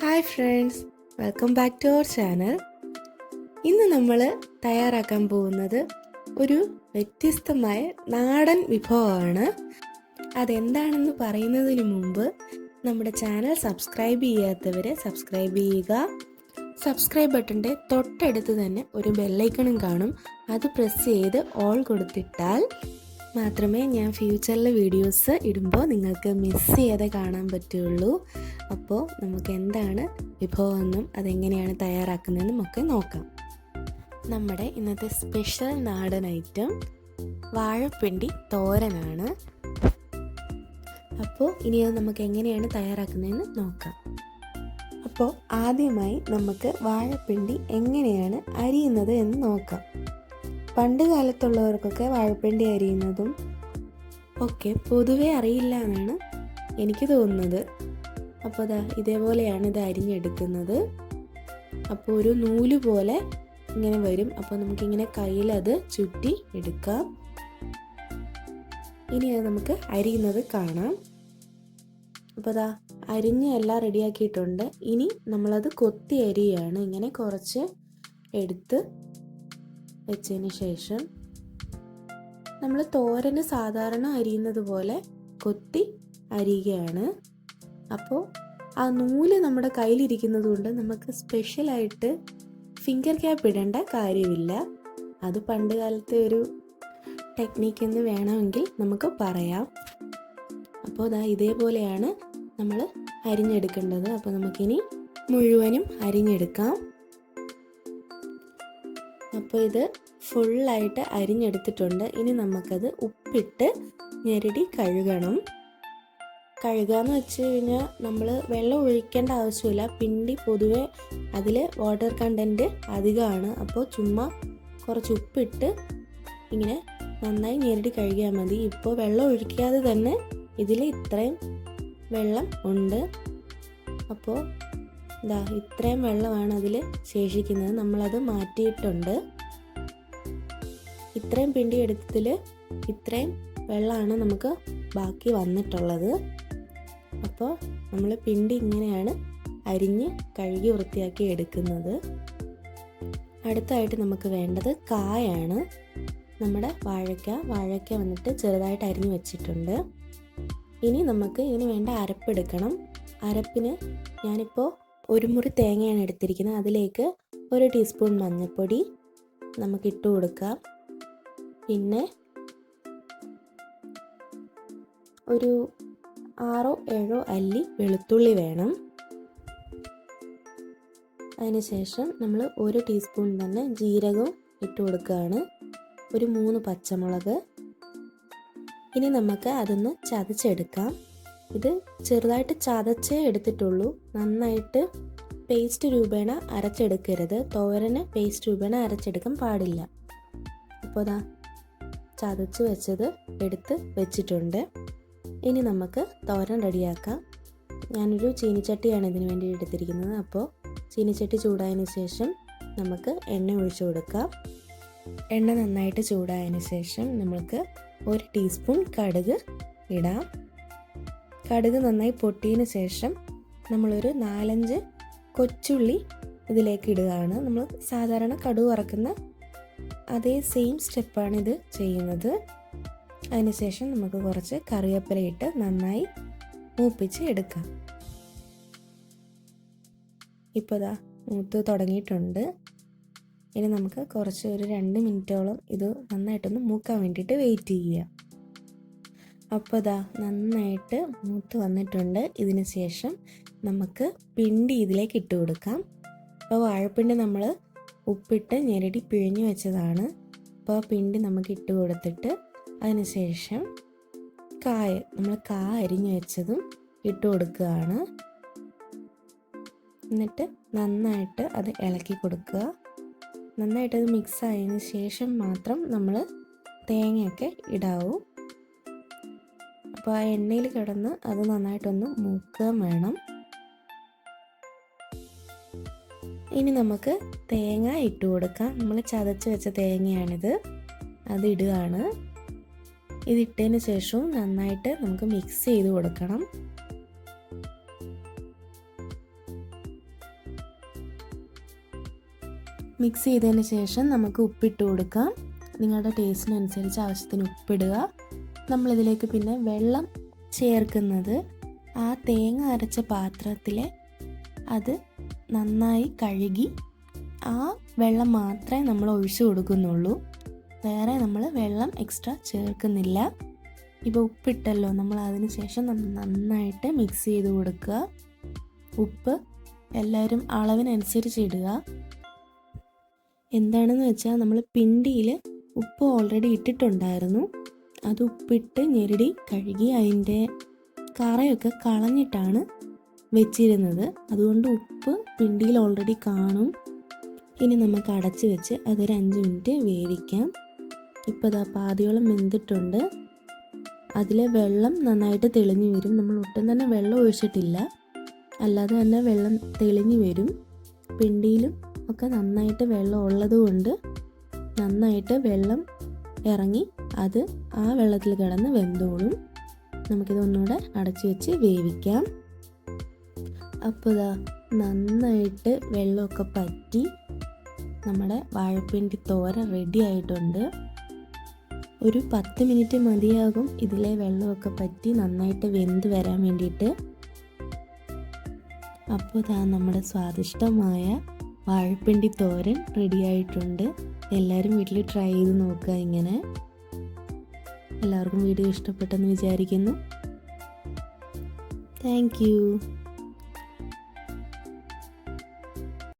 Hi friends, welcome back to our channel. ഇന്ന് നമ്മൾ തയ്യാറാക്കാൻ പോകുന്നത് ഒരു വ്യത്യസ്തമായ നാടൻ വിഭവമാണ്. അതെന്താണെന്ന് പറയുന്നതിന് മുമ്പ് നമ്മുടെ ചാനൽ സബ്സ്ക്രൈബ് ചെയ്യാത്തവർ സബ്സ്ക്രൈബ് ചെയ്യുക. സബ്സ്ക്രൈബ് ബട്ടൻ്റെ തൊട്ടടുത്ത് തന്നെ ഒരു ബെല്ലൈക്കണും കാണും. അത് പ്രസ് ചെയ്ത് ഓൾ കൊടുത്തിട്ടാൽ മാത്രമേ ഞാൻ ഫ്യൂച്ചറിൽ വീഡിയോസ് ഇടുമ്പോൾ നിങ്ങൾക്ക് മിസ് ചെയ്യാതെ കാണാൻ പറ്റുള്ളൂ. അപ്പോൾ നമുക്ക് എന്താണ് വിഭവമെന്നും അതെങ്ങനെയാണ് തയ്യാറാക്കുന്നതെന്നും ഒക്കെ നോക്കാം. നമ്മുടെ ഇന്നത്തെ സ്പെഷ്യൽ നാടൻ ഐറ്റം വാഴപ്പിണ്ടി തോരനാണ്. അപ്പോൾ ഇനി അത് നമുക്ക് എങ്ങനെയാണ് തയ്യാറാക്കുന്നതെന്ന് നോക്കാം. അപ്പോൾ ആദ്യമായി നമുക്ക് വാഴപ്പിണ്ടി എങ്ങനെയാണ് അരിയുന്നത് എന്ന് നോക്കാം. പണ്ട് കാലത്തുള്ളവർക്കൊക്കെ വാഴപ്പിണ്ടി അരിയുന്നതും ഒക്കെ പൊതുവെ അറിയില്ല എന്നാണ് എനിക്ക് തോന്നുന്നത്. അപ്പോൾ ഇതേപോലെയാണ് ഇത് അരിഞ്ഞെടുക്കുന്നത്. അപ്പോൾ ഒരു നൂല് പോലെ ഇങ്ങനെ വരും. അപ്പോൾ നമുക്കിങ്ങനെ കയ്യിൽ അത് ചുറ്റി എടുക്കാം. ഇനി അത് നമുക്ക് അരിയുന്നത് കാണാം. അപ്പോൾ അരിഞ്ഞ് എല്ലാം റെഡിയാക്കിയിട്ടുണ്ട്. ഇനി നമ്മളത് കൊത്തി അരിയാണ്. ഇങ്ങനെ കുറച്ച് എടുത്ത് വെച്ചതിന് ശേഷം നമ്മൾ തോരന് സാധാരണ അരിയുന്നത് പോലെ കൊത്തി അരിയുകയാണ്. അപ്പോൾ ആ നൂല് നമ്മുടെ കയ്യിലിരിക്കുന്നത് കൊണ്ട് നമുക്ക് സ്പെഷ്യലായിട്ട് ഫിംഗർ ക്യാപ്പ് ഇടേണ്ട കാര്യമില്ല. അത് പണ്ട് കാലത്തെ ഒരു ടെക്നിക്ക് എന്ന് വേണമെങ്കിൽ നമുക്ക് പറയാം. അപ്പോൾ ഇതേപോലെയാണ് നമ്മൾ അരിഞ്ഞെടുക്കേണ്ടത്. അപ്പോൾ നമുക്കിനി മുഴുവനും അരിഞ്ഞെടുക്കാം. അപ്പോൾ ഇത് ഫുള്ളായിട്ട് അരിഞ്ഞെടുത്തിട്ടുണ്ട്. ഇനി നമുക്കത് ഉപ്പിട്ട് ഞെരടി കഴുകണം. കഴുകാന്ന് വെച്ച് കഴിഞ്ഞാൽ നമ്മൾ വെള്ളം ഒഴിക്കേണ്ട ആവശ്യമില്ല. പിണ്ടി പൊതുവെ അതിൽ വാട്ടർ കണ്ടൻറ്റ് അധികമാണ്. അപ്പോൾ ചുമ്മാ കുറച്ച് ഉപ്പിട്ട് ഇങ്ങനെ നന്നായി ഞെരടി കഴുകിയാൽ മതി. ഇപ്പോൾ വെള്ളം ഒഴിക്കാതെ തന്നെ ഇതിൽ ഇത്രയും വെള്ളം ഉണ്ട്. അപ്പോൾ ഇത്രയും വെള്ളമാണ് അതിൽ ശേഷിക്കുന്നത്. നമ്മളത് മാറ്റിയിട്ടുണ്ട്. ഇത്രയും പിണ്ടി എടുത്തതിൽ ഇത്രയും വെള്ളമാണ് നമുക്ക് ബാക്കി വന്നിട്ടുള്ളത്. അപ്പോൾ നമ്മൾ പിണ്ടി ഇങ്ങനെയാണ് അരിഞ്ഞ് കഴുകി വൃത്തിയാക്കി എടുക്കുന്നത്. അടുത്തായിട്ട് നമുക്ക് വേണ്ടത് കായാണ്. നമ്മുടെ വാഴയ്ക്ക വന്നിട്ട് ചെറുതായിട്ട് അരിഞ്ഞ് വെച്ചിട്ടുണ്ട്. ഇനി നമുക്ക് ഇതിന് വേണ്ട അരപ്പെടുക്കണം. അരപ്പിന് ഞാനിപ്പോൾ ഒരു മുറി തേങ്ങയാണ് എടുത്തിരിക്കുന്നത്. അതിലേക്ക് 1 ടീസ്പൂൺ മഞ്ഞൾപ്പൊടി നമുക്ക് ഇട്ട് കൊടുക്കാം. പിന്നെ ഒരു 6-7 അല്ലി വെളുത്തുള്ളി വേണം. അതിനുശേഷം നമ്മൾ 1 ടീസ്പൂൺ തന്നെ ജീരകവും ഇട്ട് കൊടുക്കുകയാണ്. ഒരു 3 പച്ചമുളക്. ഇനി നമുക്ക് അതൊന്ന് ചതച്ചെടുക്കാം. ഇത് ചെറുതായിട്ട് ചതച്ചേ എടുത്തിട്ടുള്ളൂ. നന്നായിട്ട് പേസ്റ്റ് രൂപേണ അരച്ചെടുക്കരുത്. തോരന് പേസ്റ്റ് രൂപേണ അരച്ചെടുക്കാൻ പാടില്ല. അപ്പോൾ ചതച്ച് വെച്ചത് എടുത്ത് വെച്ചിട്ടുണ്ട്. ഇനി നമുക്ക് തോരൻ റെഡിയാക്കാം. ഞാനൊരു ചീനിച്ചട്ടിയാണ് ഇതിനു വേണ്ടി എടുത്തിരിക്കുന്നത്. അപ്പോൾ ചീനിച്ചട്ടി ചൂടായതിന് ശേഷം നമുക്ക് എണ്ണ ഒഴിച്ചു കൊടുക്കാം. എണ്ണ നന്നായിട്ട് ചൂടായതിന് ശേഷം നമുക്ക് 1 ടീസ്പൂൺ കടുക് ഇടാം. കടുക് നന്നായി പൊട്ടിയതിന് ശേഷം നമ്മളൊരു 4-5 കൊച്ചുള്ളി ഇതിലേക്ക് ഇടുകയാണ്. നമ്മൾ സാധാരണ കടുക് വറക്കുന്ന അതേ സെയിം സ്റ്റെപ്പാണ് ഇത് ചെയ്യുന്നത്. അതിനുശേഷം നമുക്ക് കുറച്ച് കറിവേപ്പില ഇട്ട് നന്നായി മൂപ്പിച്ച് എടുക്കാം. ഇപ്പോൾ മൂത്ത് തുടങ്ങിയിട്ടുണ്ട്. ഇനി നമുക്ക് കുറച്ച് ഒരു 2 മിനിറ്റോളം ഇത് നന്നായിട്ടൊന്ന് മൂക്കാൻ വേണ്ടിയിട്ട് വെയിറ്റ് ചെയ്യുക. അപ്പോൾ നന്നായിട്ട് മൂത്ത് വന്നിട്ടുണ്ട്. ഇതിന് ശേഷം നമുക്ക് പിണ്ടി ഇതിലേക്ക് ഇട്ട് കൊടുക്കാം. അപ്പോൾ വാഴപ്പിണ്ടി നമ്മൾ ഉപ്പിട്ട് ഞെരടി പിഴിഞ്ഞ് വെച്ചതാണ്. അപ്പോൾ പിണ്ടി നമുക്ക് ഇട്ട് കൊടുത്തിട്ട് അതിന് ശേഷം നമ്മൾ അരിഞ്ഞ് വെച്ചതും ഇട്ട് കൊടുക്കുകയാണ്. എന്നിട്ട് നന്നായിട്ട് അത് ഇളക്കി കൊടുക്കുക. നന്നായിട്ടത് മിക്സ് ആയതിന് ശേഷം മാത്രം നമ്മൾ തേങ്ങയൊക്കെ ഇടാവൂ. അപ്പോൾ ആ എണ്ണയിൽ കിടന്ന് അത് നന്നായിട്ടൊന്ന് മൂക്കുകയും വേണം. ഇനി നമുക്ക് തേങ്ങ ഇട്ട് കൊടുക്കാം. നമ്മൾ ചതച്ച് വെച്ച തേങ്ങയാണിത്. അത് ഇടുകയാണ്. ഇതിട്ടതിന് ശേഷവും നന്നായിട്ട് നമുക്ക് മിക്സ് ചെയ്ത് കൊടുക്കണം. മിക്സ് ചെയ്തതിന് ശേഷം നമുക്ക് ഉപ്പിട്ട് കൊടുക്കാം. നിങ്ങളുടെ ടേസ്റ്റിനനുസരിച്ച് ആവശ്യത്തിന് ഉപ്പിടുക. നമ്മളിതിലേക്ക് പിന്നെ വെള്ളം ചേർക്കുന്നത് ആ തേങ്ങ അരച്ച പാത്രത്തിൽ അത് നന്നായി കഴുകി ആ വെള്ളം മാത്രമേ നമ്മൾ ഒഴിച്ചു കൊടുക്കുന്നുള്ളൂ. വേറെ നമ്മൾ വെള്ളം എക്സ്ട്രാ ചേർക്കുന്നില്ല. ഇപ്പോൾ ഉപ്പിട്ടല്ലോ, നമ്മൾ അതിന് ശേഷം നന്നായിട്ട് മിക്സ് ചെയ്ത് കൊടുക്കുക. ഉപ്പ് എല്ലാവരും അളവിനനുസരിച്ച് ഇടുക. എന്താണെന്ന് വെച്ചാൽ നമ്മൾ പിണ്ടിയിൽ ഉപ്പ് ഓൾറെഡി ഇട്ടിട്ടുണ്ടായിരുന്നു. അത് ഉപ്പിട്ട് ഞെരടി കഴുകി അതിൻ്റെ കറയൊക്കെ കളഞ്ഞിട്ടാണ് വെച്ചിരുന്നത്. അതുകൊണ്ട് ഉപ്പ് പിണ്ടിയിൽ ഓൾറെഡി കാണും. ഇനി നമുക്ക് അടച്ച് വെച്ച് അതൊരു 5 മിനിറ്റ് വേവിക്കാം. ഇപ്പോൾ ഇതാ പാതിയോളം വെന്തിട്ടുണ്ട്. അതിലെ വെള്ളം നന്നായിട്ട് തെളിഞ്ഞു വരും. നമ്മൾ ഒട്ടും തന്നെ വെള്ളം ഒഴിച്ചിട്ടില്ല, അല്ലാതെ തന്നെ വെള്ളം തെളിഞ്ഞു വരും. പിണ്ടിയിലും ഒക്കെ നന്നായിട്ട് വെള്ളം ഉള്ളത് കൊണ്ട് നന്നായിട്ട് വെള്ളം ഇറങ്ങി അത് ആ വെള്ളത്തിൽ കിടന്ന് വെന്തോളും. നമുക്കിതൊന്നുകൂടെ അടച്ചു വെച്ച് വേവിക്കാം. അപ്പോൾ ഇതാ നന്നായിട്ട് വെള്ളമൊക്കെ പറ്റി നമ്മുടെ വാഴപ്പിണ്ടി തോരൻ റെഡി ആയിട്ടുണ്ട്. ഒരു 10 മിനിറ്റ് മതിയാകും ഇതിലെ വെള്ളമൊക്കെ പറ്റി നന്നായിട്ട് വെന്ത് വരാൻ വേണ്ടിയിട്ട്. അപ്പോൾ ഇതാ നമ്മുടെ സ്വാദിഷ്ടമായ വാഴപ്പിണ്ടി തോരൻ റെഡി ആയിട്ടുണ്ട്. എല്ലാവരും വീട്ടിൽ ട്രൈ ചെയ്ത് നോക്കുക. ഇങ്ങനെ എല്ലാവർക്കും വീഡിയോ ഇഷ്ടപ്പെട്ടെന്ന് വിചാരിക്കുന്നു. Thank you.